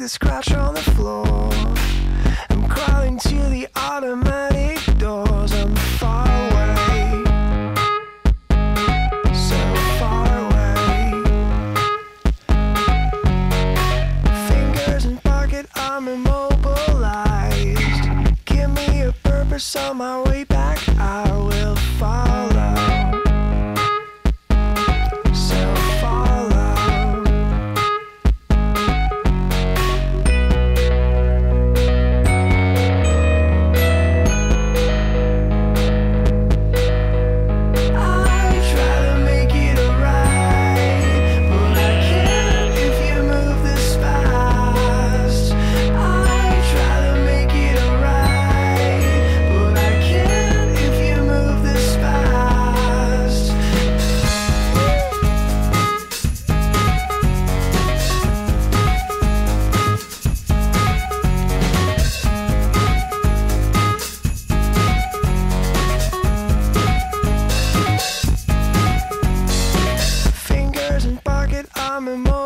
the scratch on the floor. I'm crawling to the automatic doors. I'm far away, so far away. Fingers in pocket, I'm immobilized. Give me a purpose on my way back, I will follow. I'm immortal.